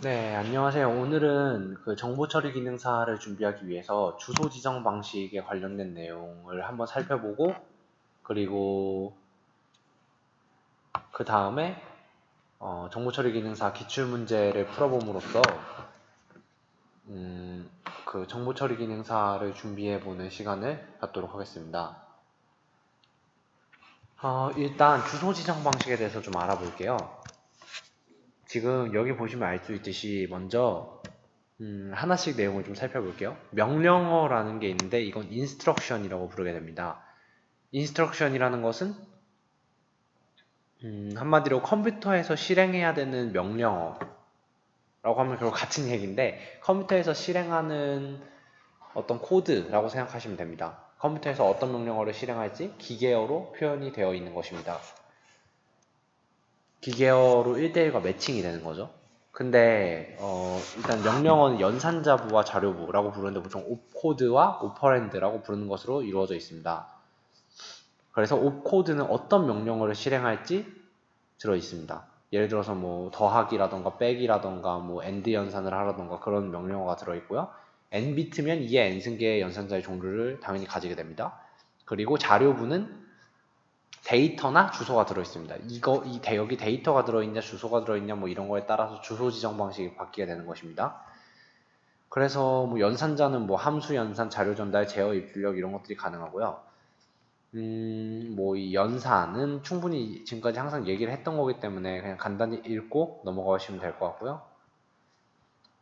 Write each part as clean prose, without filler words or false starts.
네, 안녕하세요. 오늘은 그 정보 처리 기능사를 준비하기 위해서 주소 지정 방식에 관련된 내용을 한번 살펴보고, 그리고 그 다음에 정보 처리 기능사 기출 문제를 풀어봄으로써 음, 그 정보 처리 기능사를 준비해보는 시간을 갖도록 하겠습니다. 일단 주소 지정 방식에 대해서 좀 알아볼게요. 지금 여기 보시면 알 수 있듯이 먼저 하나씩 내용을 좀 살펴볼게요. 명령어라는 게 있는데 이건 instruction이라고 부르게 됩니다. instruction이라는 것은 한마디로 컴퓨터에서 실행해야 되는 명령어라고 하면 결국 같은 얘기인데 컴퓨터에서 실행하는 어떤 코드라고 생각하시면 됩니다. 컴퓨터에서 어떤 명령어를 실행할지 기계어로 표현이 되어 있는 것입니다. 기계어로 1대1과 매칭이 되는 거죠. 근데 일단 명령어는 연산자부와 자료부라고 부르는데 보통 옵코드와 오퍼랜드라고 부르는 것으로 이루어져 있습니다. 그래서 옵코드는 어떤 명령어를 실행할지 들어 있습니다. 예를 들어서 뭐 더하기라던가 빼기라던가 뭐 AND 연산을 하라던가 그런 명령어가 들어 있고요. n비트면 이에 n승계의 연산자의 종류를 당연히 가지게 됩니다. 그리고 자료부는 데이터나 주소가 들어있습니다. 여기 데이터가 들어있냐 주소가 들어있냐 뭐 이런 거에 따라서 주소 지정 방식이 바뀌게 되는 것입니다. 그래서 뭐 연산자는 뭐 함수 연산, 자료 전달, 제어 입출력 이런 것들이 가능하고요. 뭐 이 연산은 충분히 지금까지 항상 얘기를 했던 거기 때문에 그냥 간단히 읽고 넘어가시면 될 것 같고요.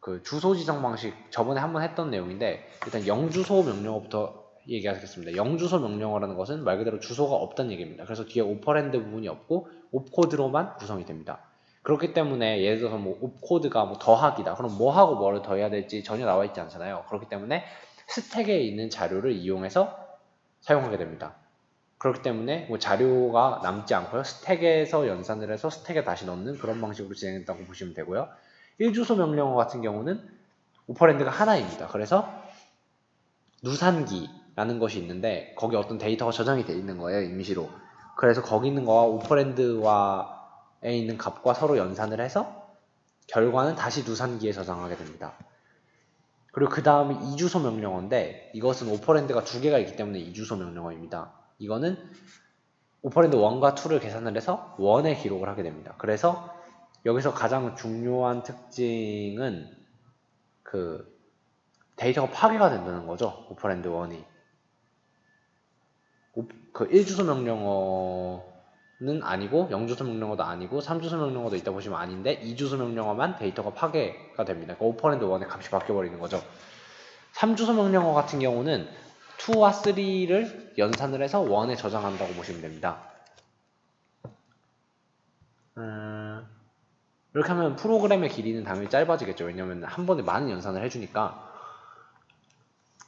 그 주소 지정 방식 저번에 한번 했던 내용인데 일단 영주소 명령어부터 얘기하겠습니다. 영주소 명령어라는 것은 말 그대로 주소가 없다는 얘기입니다. 그래서 뒤에 오퍼랜드 부분이 없고 옵코드로만 구성이 됩니다. 그렇기 때문에 예를 들어서 뭐 옵코드가 뭐 더하기다. 그럼 뭐하고 뭐를 더해야 될지 전혀 나와 있지 않잖아요. 그렇기 때문에 스택에 있는 자료를 이용해서 사용하게 됩니다. 그렇기 때문에 뭐 자료가 남지 않고요. 스택에서 연산을 해서 스택에 다시 넣는 그런 방식으로 진행된다고 보시면 되고요. 1주소 명령어 같은 경우는 오퍼랜드가 하나입니다. 그래서 누산기라는 것이 있는데 거기 어떤 데이터가 저장이 되어 있는 거예요. 임시로. 그래서 거기 있는 거와 오퍼랜드와에 있는 값과 서로 연산을 해서 결과는 다시 누산기에 저장하게 됩니다. 그리고 그 다음에 2주소 명령어인데 이것은 오퍼랜드가 두 개가 있기 때문에 2주소 명령어입니다. 이거는 오퍼랜드 1과 2를 계산을 해서 1에 기록을 하게 됩니다. 그래서 여기서 가장 중요한 특징은 그 데이터가 파괴가 된다는 거죠. 오퍼랜드 1이. 그 1주소 명령어는 아니고 0주소 명령어도 아니고 3주소 명령어도 있다 보시면 아닌데 2주소 명령어만 데이터가 파괴가 됩니다. 그러니까 오퍼랜드 1의 값이 바뀌어버리는 거죠. 3주소 명령어 같은 경우는 2와 3를 연산을 해서 1에 저장한다고 보시면 됩니다. 이렇게 하면 프로그램의 길이는 당연히 짧아지겠죠. 왜냐면 한 번에 많은 연산을 해주니까.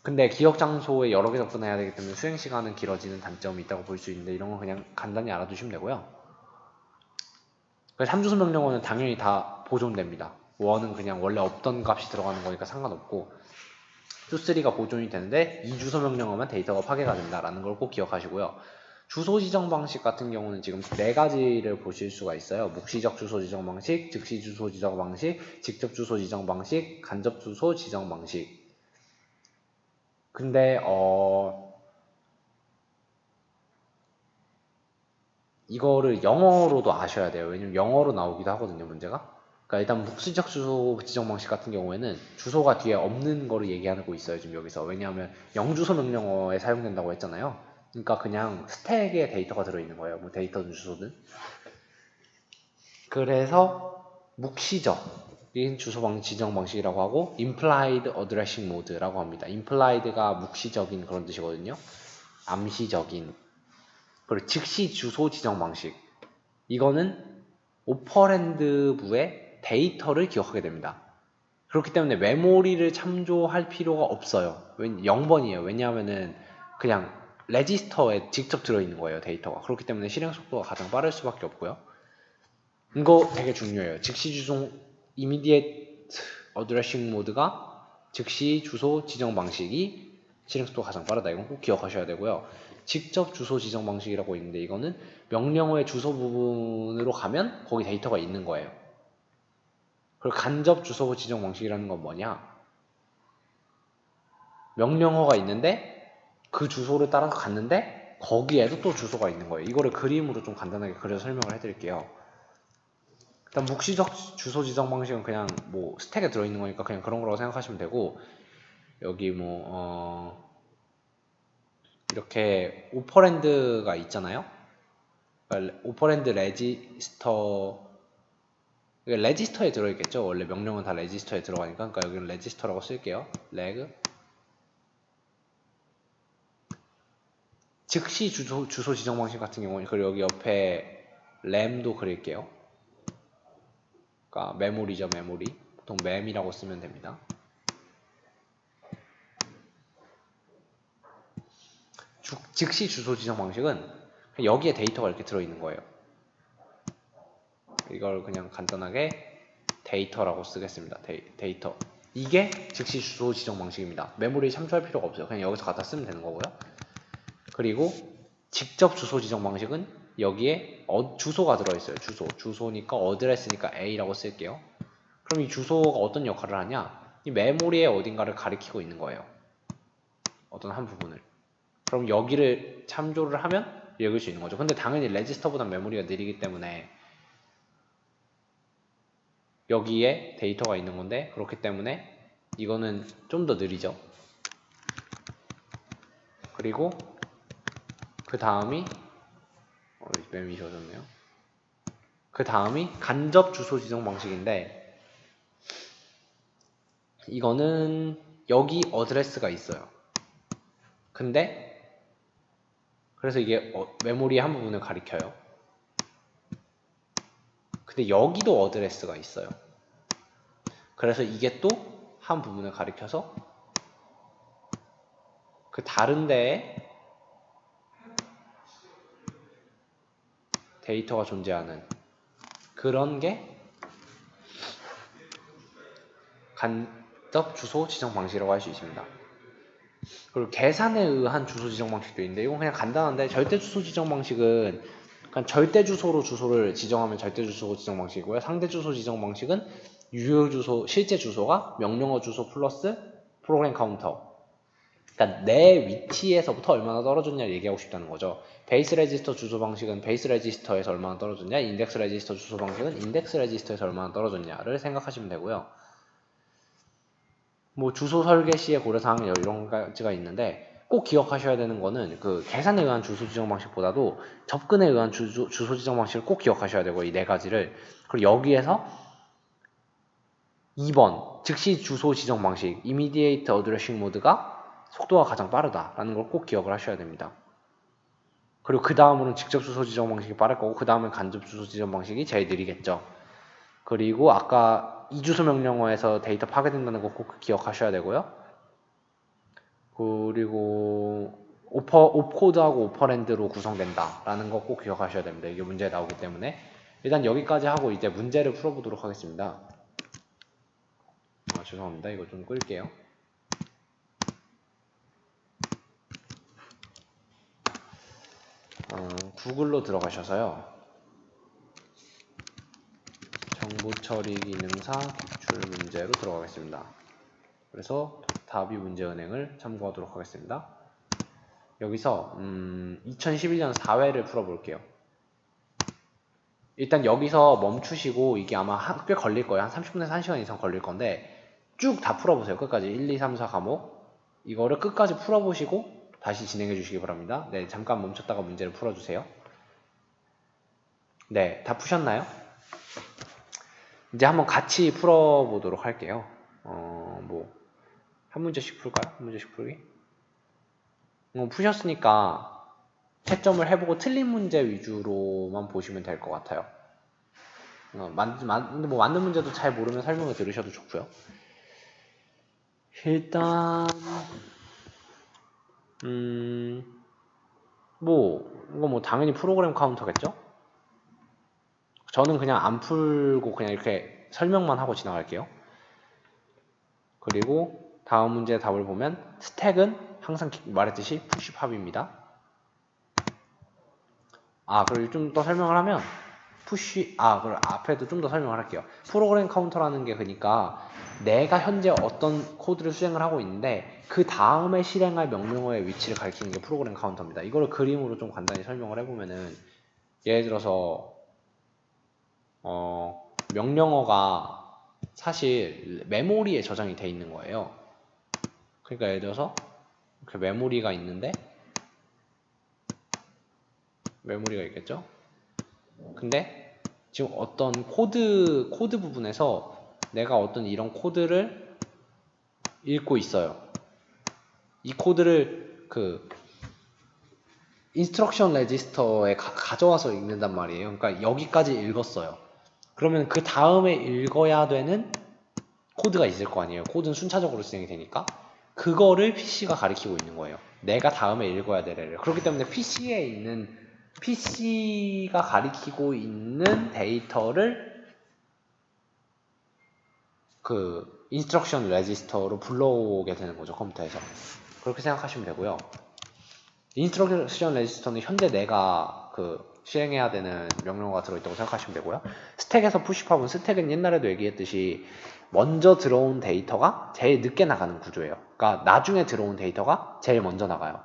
근데 기억 장소에 여러 개 접근해야 되기 때문에 수행 시간은 길어지는 단점이 있다고 볼 수 있는데 이런 건 그냥 간단히 알아두시면 되고요. 3주소 명령어는 당연히 다 보존됩니다. 1은 그냥 원래 없던 값이 들어가는 거니까 상관없고 2, 3가 보존이 되는데 2주소 명령어만 데이터가 파괴가 된다라는 걸 꼭 기억하시고요. 주소 지정 방식 같은 경우는 지금 네 가지를 보실 수가 있어요. 묵시적 주소 지정 방식, 즉시 주소 지정 방식, 직접 주소 지정 방식, 간접 주소 지정 방식. 근데 이거를 영어로도 아셔야 돼요. 왜냐면 영어로 나오기도 하거든요, 문제가. 그러니까 일단 묵시적 주소 지정 방식 같은 경우에는 주소가 뒤에 없는 거를 얘기하고 있어요, 지금 여기서. 왜냐하면 영주소 명령어에 사용된다고 했잖아요. 그러니까 그냥 스택에 데이터가 들어있는 거예요. 뭐 데이터든 주소든. 그래서 묵시적인 주소 지정 방식이라고 하고 implied addressing mode라고 합니다. implied가 묵시적인 그런 뜻이거든요. 암시적인. 그리고 즉시 주소 지정 방식. 이거는 오퍼랜드부의 데이터를 기억하게 됩니다. 그렇기 때문에 메모리를 참조할 필요가 없어요. 0번이에요. 왜냐하면은 그냥 레지스터에 직접 들어있는 거예요, 데이터가. 그렇기 때문에 실행 속도가 가장 빠를 수밖에 없고요. 이거 되게 중요해요. 즉시 주소 immediate addressing mode가 즉시 주소 지정 방식이 실행 속도가 가장 빠르다. 이건 꼭 기억하셔야 되고요. 직접 주소 지정 방식이라고 있는데 이거는 명령어의 주소 부분으로 가면 거기 데이터가 있는 거예요. 그리고 간접 주소 지정 방식이라는 건 뭐냐? 명령어가 있는데 그 주소를 따라서 갔는데 거기에도 또 주소가 있는 거예요. 이거를 그림으로 좀 간단하게 그려서 설명을 해드릴게요. 일단 묵시적 주소 지정 방식은 그냥 뭐 스택에 들어있는 거니까 그냥 그런 거라고 생각하시면 되고, 여기 뭐 이렇게 오퍼랜드가 있잖아요. 오퍼랜드 레지스터, 레지스터에 들어있겠죠. 원래 명령은 다 레지스터에 들어가니까. 그러니까 여기는 레지스터라고 쓸게요. 레그 즉시 주소 지정 방식 같은 경우는, 그리고 여기 옆에 램도 그릴게요. 그러니까 메모리죠, 메모리. 보통 램이라고 쓰면 됩니다. 즉시 주소 지정 방식은 여기에 데이터가 이렇게 들어있는 거예요. 이걸 그냥 간단하게 데이터라고 쓰겠습니다. 데이터. 이게 즉시 주소 지정 방식입니다. 메모리에 참조할 필요가 없어요. 그냥 여기서 갖다 쓰면 되는 거고요. 그리고 직접 주소 지정 방식은 여기에 주소가 들어있어요. 주소니까 어드레스니까 A라고 쓸게요. 그럼 이 주소가 어떤 역할을 하냐? 이 메모리의 어딘가를 가리키고 있는 거예요. 어떤 한 부분을. 그럼 여기를 참조를 하면 읽을 수 있는 거죠. 근데 당연히 레지스터보다 메모리가 느리기 때문에 여기에 데이터가 있는 건데, 그렇기 때문에 이거는 좀 더 느리죠. 그리고 그 다음이 램이 지워졌네요. 그 다음이 간접 주소 지정 방식인데, 이거는 여기 어드레스가 있어요. 근데 그래서 이게 메모리의 한 부분을 가리켜요. 근데 여기도 어드레스가 있어요. 그래서 이게 또 한 부분을 가리켜서 그 다른 데에 데이터가 존재하는 그런 게 간접 주소 지정 방식이라고 할 수 있습니다. 그리고 계산에 의한 주소 지정 방식도 있는데, 이건 그냥 간단한데, 절대 주소 지정 방식은 그냥 절대 주소로 주소를 지정하면 절대 주소 지정 방식이고요. 상대 주소 지정 방식은 유효 주소, 실제 주소가 명령어 주소 플러스 프로그램 카운터. 그러니까 내 위치에서부터 얼마나 떨어졌냐를 얘기하고 싶다는 거죠. 베이스 레지스터 주소 방식은 베이스 레지스터에서 얼마나 떨어졌냐, 인덱스 레지스터 주소 방식은 인덱스 레지스터에서 얼마나 떨어졌냐를 생각하시면 되고요. 뭐 주소 설계 시의 고려사항 이런 가지가 있는데, 꼭 기억하셔야 되는 거는 그 계산에 의한 주소 지정 방식보다도 접근에 의한 주소 지정 방식을 꼭 기억하셔야 되고, 이 네 가지를. 그리고 여기에서 2번 즉시 주소 지정 방식 Immediate Addressing Mode가 속도가 가장 빠르다라는 걸 꼭 기억을 하셔야 됩니다. 그리고 그 다음으로는 직접 주소 지정 방식이 빠를 거고, 그 다음에 간접 주소 지정 방식이 제일 느리겠죠. 그리고 아까 이주소 명령어에서 데이터 파괴된다는 거 꼭 기억하셔야 되고요. 그리고 옵코드하고 오퍼랜드로 구성된다라는 거 꼭 기억하셔야 됩니다. 이게 문제에 나오기 때문에. 일단 여기까지 하고 이제 문제를 풀어보도록 하겠습니다. 죄송합니다. 이거 좀 끌게요. 구글로 들어가셔서요. 정보 처리 기능사 객출 문제로 들어가겠습니다. 그래서 답이 문제은행을 참고하도록 하겠습니다. 여기서 2011년 4회를 풀어볼게요. 일단 여기서 멈추시고, 이게 아마 꽤 걸릴 거예요. 한 30분에서 1시간 이상 걸릴 건데 쭉 다 풀어보세요. 끝까지 1, 2, 3, 4 과목 이거를 끝까지 풀어보시고 다시 진행해 주시기 바랍니다. 네, 잠깐 멈췄다가 문제를 풀어주세요. 네, 다 푸셨나요? 이제 한번 같이 풀어보도록 할게요. 한 문제씩 풀까요? 한 문제씩 풀기? 푸셨으니까 채점을 해보고 틀린 문제 위주로만 보시면 될 것 같아요. 근데 뭐 맞는 문제도 잘 모르면 설명을 들으셔도 좋고요. 일단 이거 뭐 당연히 프로그램 카운터겠죠? 저는 그냥 안 풀고 그냥 이렇게 설명만 하고 지나갈게요. 그리고 다음 문제 답을 보면 스택은 항상 말했듯이 푸시팝입니다. 그리고 좀 더 설명을 하면 그럼 앞에도 좀 더 설명을 할게요. 프로그램 카운터라는 게 그러니까 내가 현재 어떤 코드를 수행을 하고 있는데 그 다음에 실행할 명령어의 위치를 가리키는 게 프로그램 카운터입니다. 이거를 그림으로 좀 간단히 설명을 해보면은 예를 들어서 명령어가 사실 메모리에 저장이 돼 있는 거예요. 그러니까 예를 들어서 이렇게 메모리가 있는데 메모리가 있겠죠? 근데 지금 어떤 코드 부분에서 내가 어떤 이런 코드를 읽고 있어요. 이 코드를 그 인스트럭션 레지스터에 가져와서 읽는단 말이에요. 그러니까 여기까지 읽었어요. 그러면 그 다음에 읽어야 되는 코드가 있을 거 아니에요. 코드는 순차적으로 진행이 되니까 그거를 PC가 가리키고 있는 거예요. 내가 다음에 읽어야 될 애를. 그렇기 때문에 PC가 가리키고 있는 데이터를 그 인스트럭션 레지스터로 불러오게 되는 거죠. 컴퓨터에서. 그렇게 생각하시면 되고요. 인스트럭션 레지스터는 현재 내가 실행해야 되는 명령어가 들어있다고 생각하시면 되고요. 스택에서 푸시팝은 스택은 옛날에도 얘기했듯이 먼저 들어온 데이터가 제일 늦게 나가는 구조예요. 그러니까 나중에 들어온 데이터가 제일 먼저 나가요.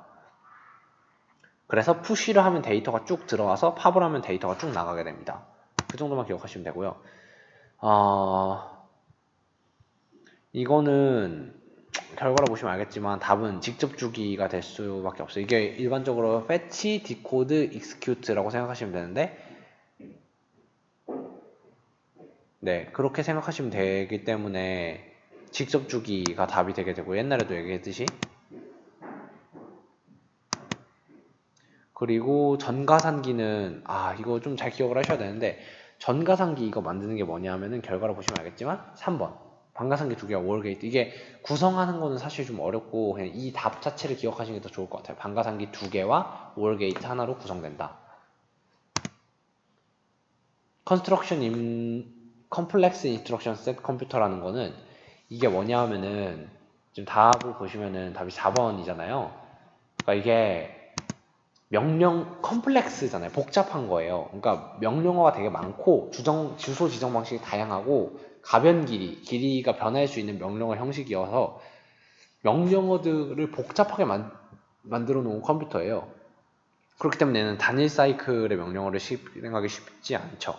그래서 푸시를 하면 데이터가 쭉 들어와서 팝을 하면 데이터가 쭉 나가게 됩니다. 그 정도만 기억하시면 되고요. 이거는 결과를 보시면 알겠지만 답은 직접 주기가 될 수밖에 없어요. 이게 일반적으로 fetch, decode, execute라고 생각하시면 되는데 네, 그렇게 생각하시면 되기 때문에 직접 주기가 답이 되게 되고 옛날에도 얘기했듯이 그리고 전가산기는 이거 좀 잘 기억을 하셔야 되는데 전가산기 이거 만드는 게 뭐냐면은 결과를 보시면 알겠지만 3번 반가산기 두 개와 월게이트 이게 구성하는 거는 사실 좀 어렵고 그냥 이 답 자체를 기억하시는 게 더 좋을 것 같아요. 반가산기 두 개와 월게이트 하나로 구성된다. 컴플렉스 인스트럭션 셋 컴퓨터라는 거는 이게 뭐냐 하면은 지금 답을 보시면은 답이 4번이잖아요. 그러니까 이게 컴플렉스잖아요. 복잡한 거예요. 그러니까 명령어가 되게 많고 주소 지정 방식이 다양하고 가변 길이가 변할 수 있는 명령어 형식이어서 명령어들을 복잡하게 만들어 놓은 컴퓨터예요. 그렇기 때문에 얘는 단일 사이클의 명령어를 실행하기 쉽지 않죠.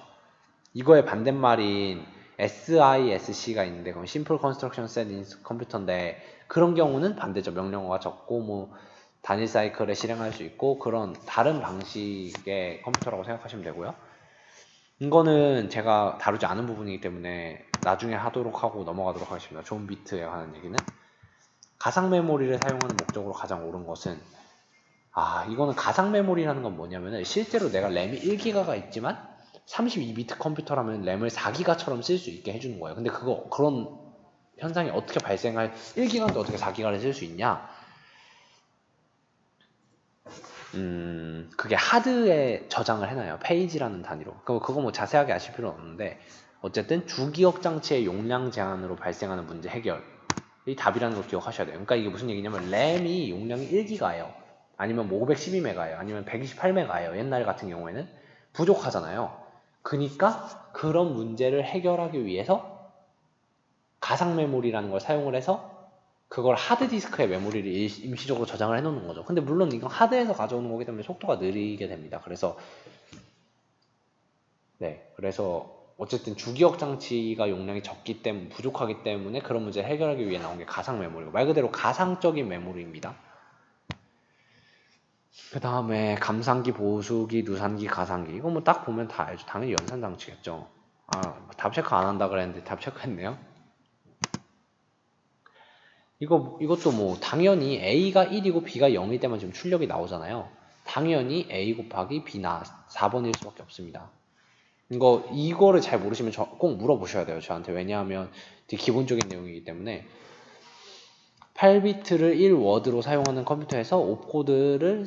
이거의 반대말인 SISC가 있는데 그건 Simple Construction Set 컴퓨터인데 그런 경우는 반대죠. 명령어가 적고 단일 사이클에 실행할 수 있고 그런 다른 방식의 컴퓨터라고 생각하시면 되고요. 이거는 제가 다루지 않은 부분이기 때문에 나중에 하도록 하고 넘어가도록 하겠습니다. 존 비트에 관한 얘기는 가상 메모리를 사용하는 목적으로 가장 옳은 것은 이거는 가상 메모리라는 건 뭐냐면은 실제로 내가 램이 1기가가 있지만 32비트 컴퓨터라면 램을 4기가처럼 쓸 수 있게 해주는 거예요. 근데 그런 현상이 어떻게 1기가인데 어떻게 4기가를 쓸 수 있냐? 그게 하드에 저장을 해놔요. 페이지라는 단위로. 그거 뭐 자세하게 아실 필요는 없는데 어쨌든 주기억 장치의 용량 제한으로 발생하는 문제 해결이 답이라는 걸 기억하셔야 돼요. 그러니까 이게 무슨 얘기냐면 램이 용량이 1기가예요. 아니면 512메가예요. 아니면 128메가예요. 옛날 같은 경우에는 부족하잖아요. 그러니까 그런 문제를 해결하기 위해서 가상 메모리라는 걸 사용을 해서 그걸 하드디스크에 메모리를 임시적으로 저장을 해놓는 거죠. 근데 물론 이건 하드에서 가져오는 거기 때문에 속도가 느리게 됩니다. 그래서 어쨌든 주기억 장치가 용량이 적기 때문에 부족하기 때문에 그런 문제를 해결하기 위해 나온 게 가상 메모리고 말 그대로 가상적인 메모리입니다. 그 다음에 감상기, 보수기, 누산기, 가상기 이거 뭐 딱 보면 다 알죠. 당연히 연산 장치겠죠. 답 체크 안 한다 그랬는데 답 체크했네요. 이것도 뭐 당연히 A가 1이고 B가 0일 때만 지금 출력이 나오잖아요. 당연히 A 곱하기 B나 4번일 수밖에 없습니다. 이거를 잘 모르시면 꼭 물어보셔야 돼요. 저한테. 왜냐하면 되게 기본적인 내용이기 때문에 8비트를 1워드로 사용하는 컴퓨터에서 옵코드를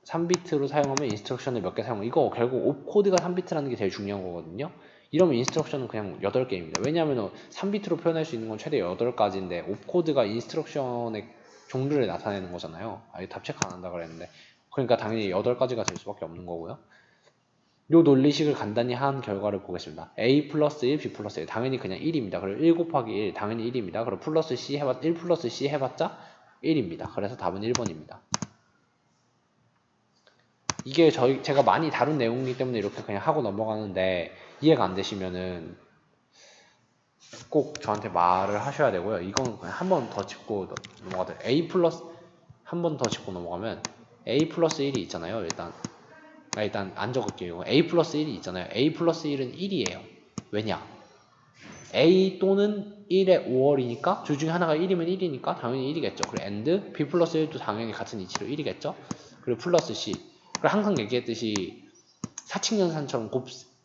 3비트로 사용하면 인스트럭션을 몇 개 사용해요. 이거 결국 옵코드가 3비트라는 게 제일 중요한 거거든요. 이러면 인스트럭션은 그냥 8개입니다. 왜냐하면 3비트로 표현할 수 있는 건 최대 8가지인데 옵코드가 인스트럭션의 종류를 나타내는 거잖아요. 답 체크 안 한다 그랬는데 그러니까 당연히 8가지가 될 수밖에 없는 거고요. 요 논리식을 간단히 한 결과를 보겠습니다. a 플러스 1, b 플러스 1 당연히 그냥 1입니다. 그리고 1 곱하기 1 당연히 1입니다. 그리고 플러스 c 1 플러스 c 해봤자 1입니다. 그래서 답은 1번입니다. 이게 제가 많이 다룬 내용이기 때문에 이렇게 그냥 하고 넘어가는데 이해가 안 되시면은 꼭 저한테 말을 하셔야 되고요. 이건 그냥 한 번 더 짚고 넘어가도 a 플러스 한 번 더 짚고 넘어가면 a 플러스 1이 있잖아요. 일단 안 적을게요. a 플러스 1이 있잖아요. a 플러스 1은 1이에요. 왜냐? a 또는 1의 5월이니까 둘 중에 하나가 1이면 1이니까 당연히 1이겠죠. 그리고 and b 플러스 1도 당연히 같은 이치로 1이겠죠. 그리고 플러스 c. 그리고 항상 얘기했듯이 사칙연산처럼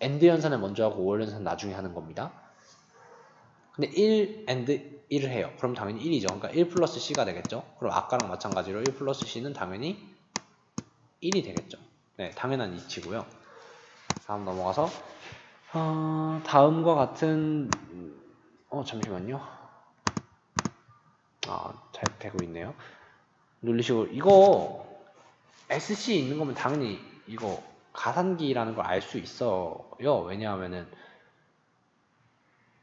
and 연산을 먼저 하고 5월 연산 나중에 하는 겁니다. 근데 1 and 1을 해요. 그럼 당연히 1이죠. 그러니까 1 플러스 c가 되겠죠. 그럼 아까랑 마찬가지로 1 플러스 c는 당연히 1이 되겠죠. 네, 당연한 이치고요. 다음 넘어가서 다음과 같은 잠시만요. 잘 되고 있네요. 논리식으로 이거 SC 있는 거면 당연히 이거 가산기라는 걸 알 수 있어요. 왜냐하면은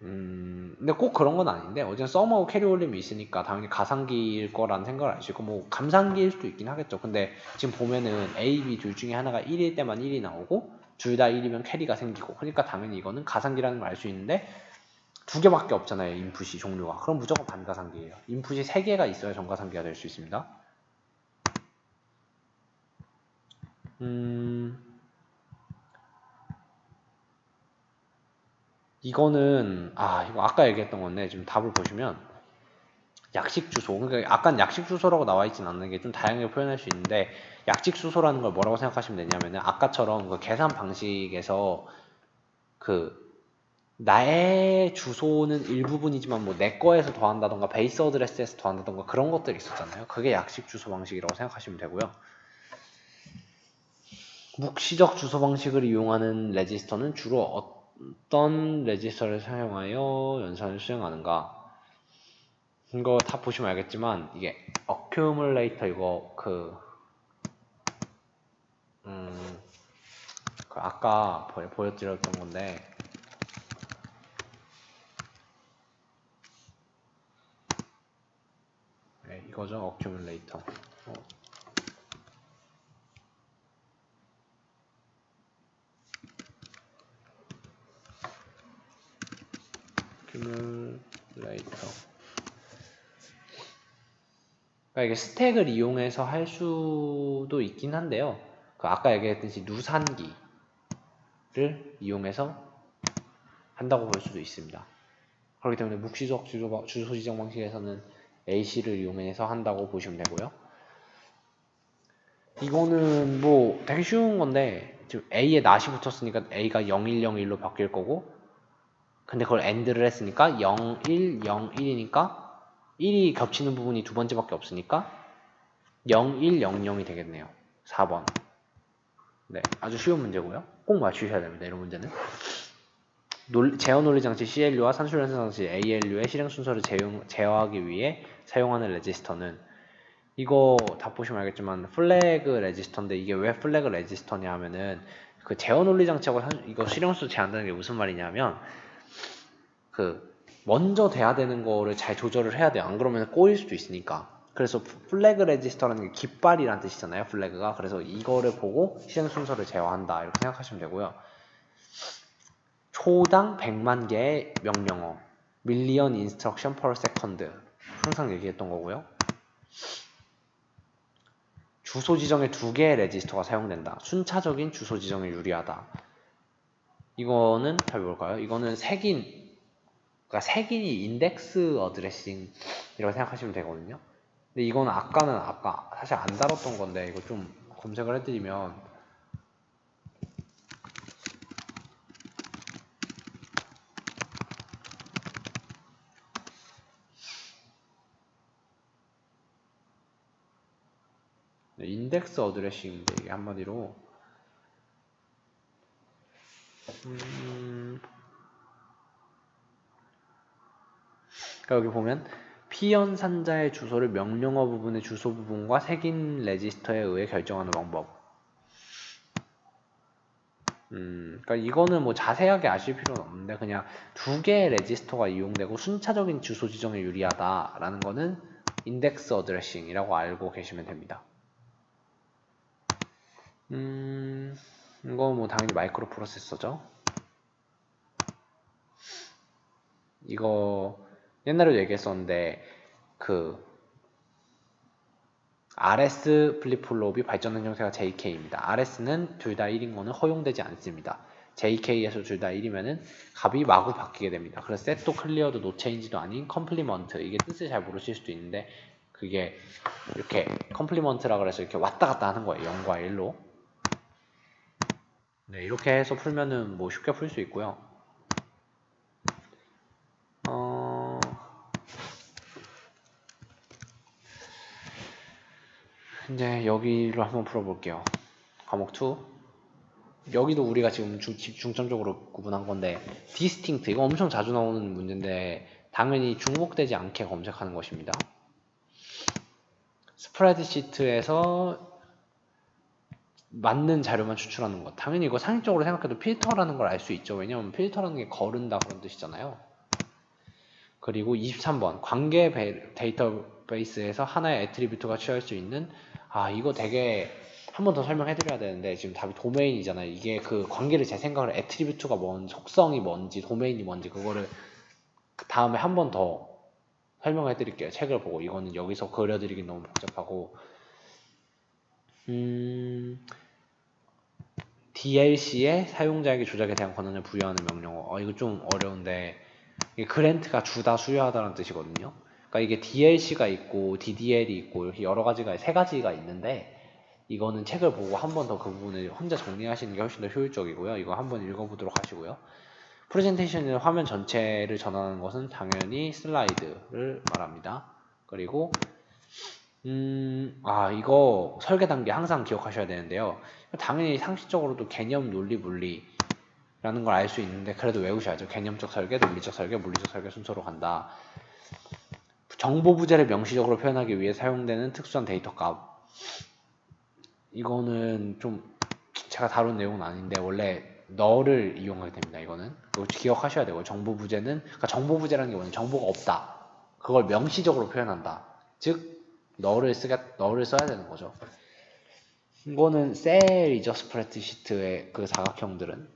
근데 꼭 그런 건 아닌데 어쨌든 썸하고 캐리올림이 있으니까 당연히 가산기일 거라는 생각을 알 수 있고 뭐 감산기일 수도 있긴 하겠죠. 근데 지금 보면은 A, B 둘 중에 하나가 1일 때만 1이 나오고 둘 다 1이면 캐리가 생기고 그러니까 당연히 이거는 가산기라는 걸 알 수 있는데 두 개밖에 없잖아요. 인풋이 종류가. 그럼 무조건 반가산기예요. 인풋이 3개가 있어야 정가산기가 될 수 있습니다. 이거는 이거 아까 얘기했던 건데 지금 답을 보시면 약식 주소, 그러니까 약간 약식 주소라고 나와 있진 않는 게 좀 다양하게 표현할 수 있는데 약식 주소라는 걸 뭐라고 생각하시면 되냐면은 아까처럼 그 계산 방식에서 나의 주소는 일부분이지만 뭐 내 거에서 더한다던가 베이스 어드레스에서 더한다던가 그런 것들이 있었잖아요. 그게 약식 주소 방식이라고 생각하시면 되고요. 묵시적 주소 방식을 이용하는 레지스터는 주로 어떤 레지스터를 사용하여 연산을 수행하는가? 이거 다 보시면 알겠지만 이게 accumulator 이거 아까 보여드렸던 건데 네, 이거죠. accumulator. accumulator. 그러니까 이게 스택을 이용해서 할 수도 있긴 한데요. 아까 얘기했듯이 누산기를 이용해서 한다고 볼 수도 있습니다. 그렇기 때문에 묵시적 주소 지정 방식에서는 AC를 이용해서 한다고 보시면 되고요. 이거는 뭐 되게 쉬운 건데 지금 A에 낫이 붙었으니까 A가 0101로 바뀔 거고 근데 그걸 AND를 했으니까 01, 01이니까 1이 겹치는 부분이 두 번째밖에 없으니까 0100이 되겠네요. 4번. 네, 아주 쉬운 문제고요. 꼭 맞추셔야 됩니다. 이런 문제는. 제어 논리 장치 CLU와 산술 연산 장치 ALU의 실행 순서를 제어하기 위해 사용하는 레지스터는 이거 다 보시면 알겠지만 플래그 레지스터인데 이게 왜 플래그 레지스터냐 하면은 그 제어 논리 장치하고 이거 실행수 제한다는 게 무슨 말이냐면 먼저 돼야 되는 거를 잘 조절을 해야 돼요. 안 그러면 꼬일 수도 있으니까. 그래서 플래그 레지스터라는 게 깃발이란 뜻이잖아요. 플래그가. 그래서 이거를 보고 실행 순서를 제어한다. 이렇게 생각하시면 되고요. 초당 100만 개의 명령어. million instruction per second. 항상 얘기했던 거고요. 주소 지정에 2개의 레지스터가 사용된다. 순차적인 주소 지정에 유리하다. 이거는 답이 뭘까요? 이거는 그러니까 색인이 인덱스 어드레싱이라고 생각하시면 되거든요. 근데 이거는 아까는 사실 안 다뤘던 건데 이거 좀 검색을 해드리면 인덱스 어드레싱인데 이게 한마디로 그러니까 여기 보면 피연산자의 주소를 명령어 부분의 주소 부분과 색인 레지스터에 의해 결정하는 방법. 그러니까 이거는 뭐 자세하게 아실 필요는 없는데 그냥 두 개의 레지스터가 이용되고 순차적인 주소 지정에 유리하다라는 거는 인덱스 어드레싱이라고 알고 계시면 됩니다. 이거 뭐 당연히 마이크로 프로세서죠. 이거 옛날에도 얘기했었는데 그 RS 플립플롭이 발전한 형태가 JK입니다. RS는 둘 다 1인 거는 허용되지 않습니다. JK에서 둘 다 1이면은 값이 마구 바뀌게 됩니다. 그래서 셋도 클리어도 노체인지도 아닌 컴플리먼트, 이게 뜻을 잘 모르실 수도 있는데 그게 이렇게 컴플리먼트라 그래서 이렇게 왔다 갔다 하는 거예요. 0과 1로. 네, 이렇게 해서 풀면은 뭐 쉽게 풀 수 있고요. 이제 여기로 한번 풀어볼게요. 과목 2. 여기도 우리가 지금 중점적으로 구분한 건데 distinct, 이거 엄청 자주 나오는 문제인데 당연히 중복되지 않게 검색하는 것입니다. 스프레드시트에서 맞는 자료만 추출하는 것. 당연히 이거 상식적으로 생각해도 필터라는 걸 알 수 있죠. 왜냐면 필터라는 게 거른다 그런 뜻이잖아요. 그리고 23번 관계 데이터베이스에서 하나의 애트리뷰트가 취할 수 있는, 이거 되게 한 번 더 설명해 드려야 되는데 지금 답이 도메인이잖아요. 이게 그 관계를 제 생각으로 애트리뷰트가 뭔지, 속성이 뭔지, 도메인이 뭔지 그거를 그 다음에 한 번 더 설명해 드릴게요. 책을 보고. 이거는 여기서 그려드리긴 너무 복잡하고. DLC의 사용자에게 조작에 대한 권한을 부여하는 명령어. 이거 좀 어려운데 이게 그랜트가 주다 수여하다라는 뜻이거든요. 그러니까 이게 DLC가 있고 DDL이 있고 이렇게 여러 가지가, 세 가지가 있는데 이거는 책을 보고 한 번 더 그 부분을 혼자 정리하시는 게 훨씬 더 효율적이고요. 이거 한번 읽어보도록 하시고요. 프레젠테이션의 화면 전체를 전환하는 것은 당연히 슬라이드를 말합니다. 그리고 이거 설계 단계 항상 기억하셔야 되는데요. 당연히 상식적으로도 개념, 논리, 물리라는 걸 알 수 있는데 그래도 외우셔야죠. 개념적 설계, 논리적 설계, 물리적 설계 순서로 간다. 정보 부재를 명시적으로 표현하기 위해 사용되는 특수한 데이터 값. 이거는 좀 제가 다룬 내용은 아닌데 원래 너를 이용하게 됩니다. 이거는 이거 기억하셔야 되고요. 정보 부재는, 그러니까 정보 부재라는 게 뭐냐면 정보가 없다. 그걸 명시적으로 표현한다. 즉 너를 써야 되는 거죠. 이거는 셀이죠. 스프레드시트의 그 사각형들은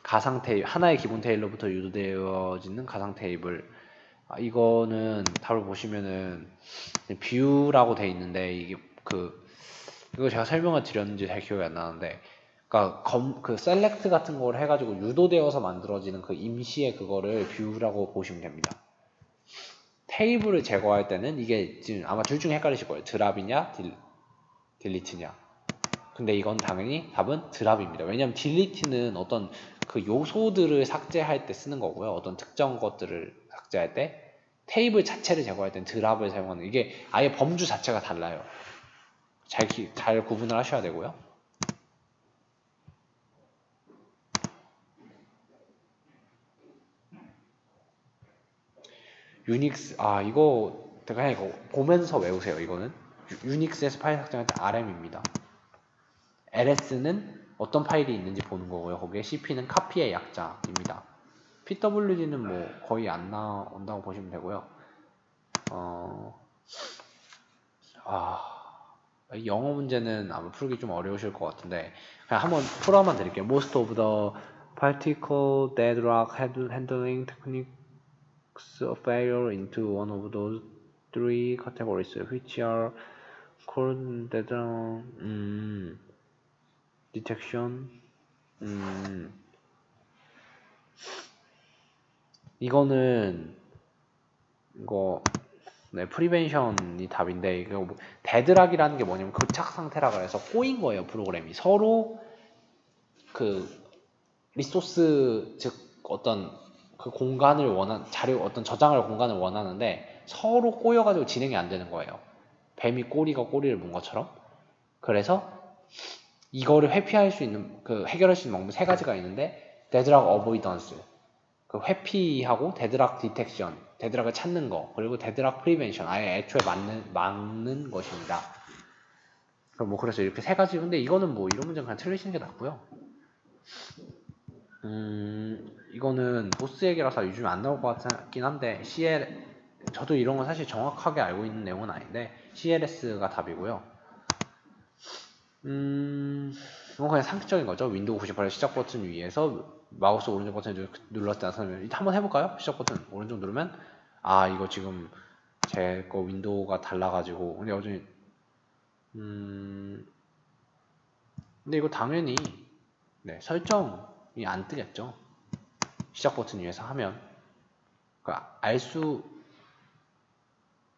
가상 테이블, 하나의 기본 테이블로부터 유도되어지는 가상 테이블. 이거는 답을 보시면은 뷰라고 돼 있는데 이게 이거 제가 설명을 드렸는지 잘 기억이 안 나는데, 그러니까 그 셀렉트 같은 걸 해가지고 유도되어서 만들어지는 그 임시의 그거를 뷰라고 보시면 됩니다. 테이블을 제거할 때는 이게 지금 아마 둘 중에 헷갈리실 거예요. 드랍이냐 딜리트냐. 근데 이건 당연히 답은 드랍입니다. 왜냐하면 딜리트는 어떤 그 요소들을 삭제할 때 쓰는 거고요. 어떤 특정 것들을 삭제할 때, 테이블 자체를 제거할 때는 드랍을 사용하는, 이게 아예 범주 자체가 달라요. 잘 구분을 하셔야 되고요. 유닉스, 이거 그냥 이거 보면서 외우세요. 이거는 유닉스에서 파일 삭제할 때 RM입니다. LS는 어떤 파일이 있는지 보는 거고요. 거기에 CP는 카피의 약자입니다. PWD는 뭐 거의 안 나온다고 보시면 되고요. 영어 문제는 아마 풀기 좀 어려우실 것 같은데 그냥 한번 풀어만 드릴게요. Most of the particle deadlock handling techniques fall into one of those three categories, which are called deadlock detection. 이거는 프리벤션이 답인데, 이거 뭐 데드락이라는 게 뭐냐면 교착 상태라 그래서 꼬인 거예요. 프로그램이 서로 그 리소스, 즉 어떤 그 공간을 어떤 저장할 공간을 원하는데 서로 꼬여가지고 진행이 안 되는 거예요. 뱀이 꼬리가 꼬리를 문 것처럼. 그래서 이거를 회피할 수 있는, 해결할 수 있는 방법 세 가지가 있는데, 데드락 어보이던스, 회피하고 데드락 디텍션, 데드락을 찾는 거, 그리고 데드락 프리벤션, 아예 애초에 막는 것입니다. 뭐 그래서 이렇게 세 가지. 근데 이거는 뭐 이런 문제는 그냥 틀리시는 게 낫고요. 이거는 보스 얘기라서 요즘 안 나올 것 같긴 한데 CL 저도 이런 건 사실 정확하게 알고 있는 내용은 아닌데 CLS가 답이고요. 이건 그냥 상식적인 거죠. 윈도우 98 시작 버튼 위에서 마우스 오른쪽 버튼을 눌렀지 않으면 한번 해볼까요? 시작 버튼 오른쪽 누르면 아 이거 지금 제 거 윈도우가 달라가지고 근데 여전히 근데 이거 당연히 네, 설정이 안 뜨겠죠. 시작 버튼 위에서 하면 알 수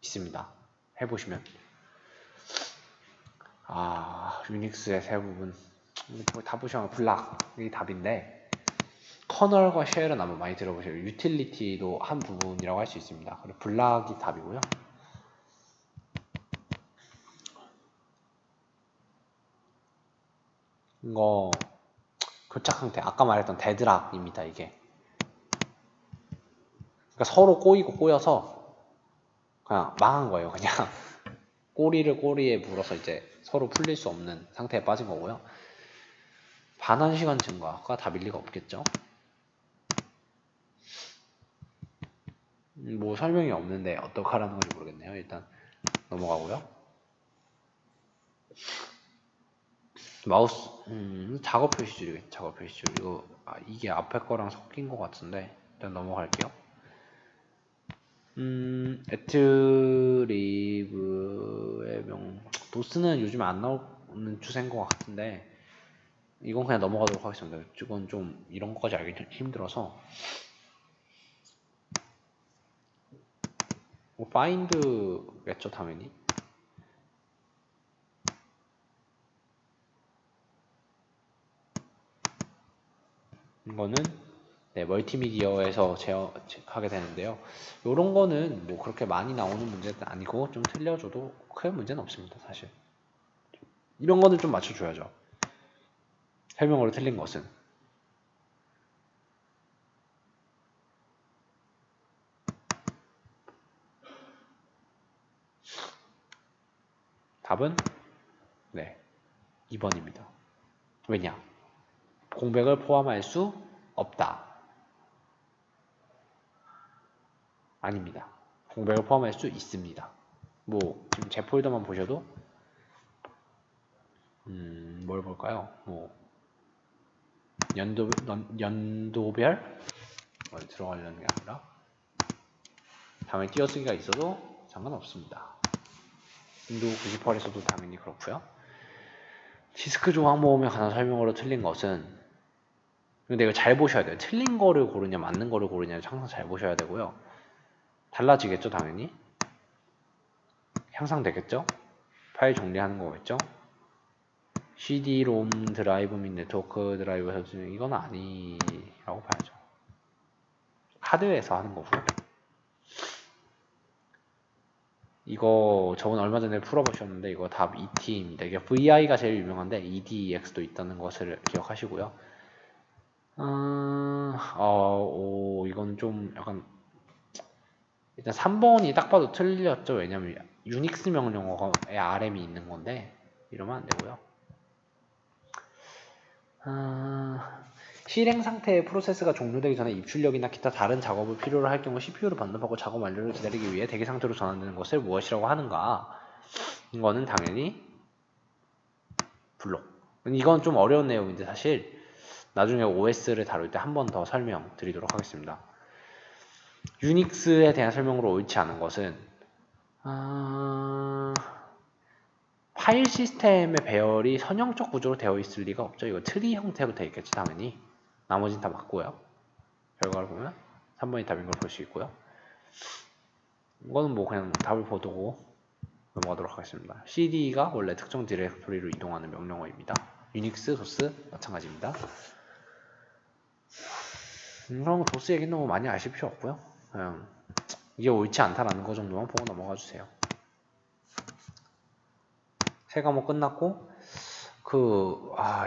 있습니다. 해보시면 유닉스의 세 부분 다 보시면 블락이 답인데 커널과 쉘은 아마 많이 들어보셔요. 유틸리티도 한 부분이라고 할 수 있습니다. 그리고 블락이 답이고요. 이거 교착 상태 아까 말했던 데드락입니다. 이게 그러니까 서로 꼬이고 꼬여서 그냥 망한 거예요. 그냥 꼬리를 꼬리에 물어서 이제 서로 풀릴 수 없는 상태에 빠진 거고요. 반환 시간 증가가 답일 리가 없겠죠. 뭐 설명이 없는데 어떡하라는 건지 모르겠네요. 일단 넘어가고요. 마우스 작업 표시줄이겠죠. 작업 표시줄 이거 이게 앞에 거랑 섞인 것 같은데 일단 넘어갈게요. 애트리브의 도스는 요즘 안 나오는 추세인 것 같은데 이건 그냥 넘어가도록 하겠습니다. 이건 좀 이런 것까지 알기 좀 힘들어서 파인드겠죠 당연히. 이거는 네, 멀티미디어에서 하게 되는데요. 이런 거는 뭐 그렇게 많이 나오는 문제는 아니고 좀 틀려줘도 큰 문제는 없습니다. 사실 이런 거는 좀 맞춰줘야죠. 설명으로 틀린 것은 답은 네 2번입니다. 왜냐? 공백을 포함할 수 없다. 아닙니다. 공백을 포함할 수 있습니다. 뭐 지금 제 폴더만 보셔도 뭘 볼까요? 뭐 연도별 들어가려는 게 아니라 당연히 띄어쓰기가 있어도 상관없습니다. 윈도우 98에서도 당연히 그렇고요. 디스크 조각 모음에 관한 설명으로 틀린 것은 근데 이거 잘 보셔야 돼요. 틀린 거를 고르냐 맞는 거를 고르냐 항상 잘 보셔야 되고요. 달라지겠죠 당연히. 향상되겠죠. 파일 정리하는 거겠죠. CD-롬 드라이브 및 네트워크 드라이브에서 이건 아니라고 봐야죠. 하드웨어에서 하는 거고요. 이거 저번 얼마 전에 풀어보셨는데 이거 답 ET입니다. 이게 VI가 제일 유명한데 EDEX도 있다는 것을 기억하시고요. 이건 좀 약간 일단 3번이 딱 봐도 틀렸죠. 왜냐면 유닉스 명령어에 RM이 있는 건데 이러면 안 되고요. 실행 상태의 프로세스가 종료되기 전에 입출력이나 기타 다른 작업을 필요로 할 경우 CPU를 반납하고 작업 완료를 기다리기 위해 대기 상태로 전환되는 것을 무엇이라고 하는가? 이거는 당연히 블록. 이건 좀 어려운 내용인데 사실 나중에 OS를 다룰 때 한 번 더 설명드리도록 하겠습니다. 유닉스에 대한 설명으로 옳지 않은 것은 파일 시스템의 배열이 선형적 구조로 되어 있을 리가 없죠. 이거 트리 형태로 되어 있겠지 당연히. 나머지는 다 맞고요. 결과를 보면 3번이 답인 걸 볼 수 있고요. 이거는 뭐 그냥 답을 보고 넘어가도록 하겠습니다. CD가 원래 특정 디렉토리로 이동하는 명령어입니다. 유닉스, 도스 마찬가지입니다. 그럼 도스 얘기는 너무 많이 아실 필요 없고요. 그냥 이게 옳지 않다라는 거 정도만 보고 넘어가 주세요. 세 과목 끝났고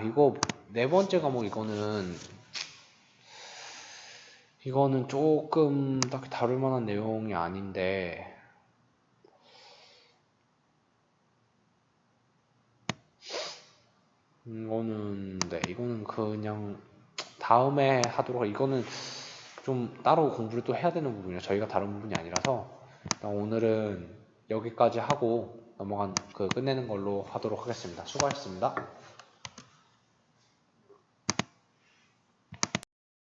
이거 네 번째 과목 이거는 조금 딱 다룰 만한 내용이 아닌데 이거는 그냥 다음에 하도록, 이거는 좀 따로 공부를 또 해야 되는 부분이라 저희가 다른 부분이 아니라서 일단 오늘은 여기까지 하고 끝내는 걸로 하도록 하겠습니다. 수고하셨습니다.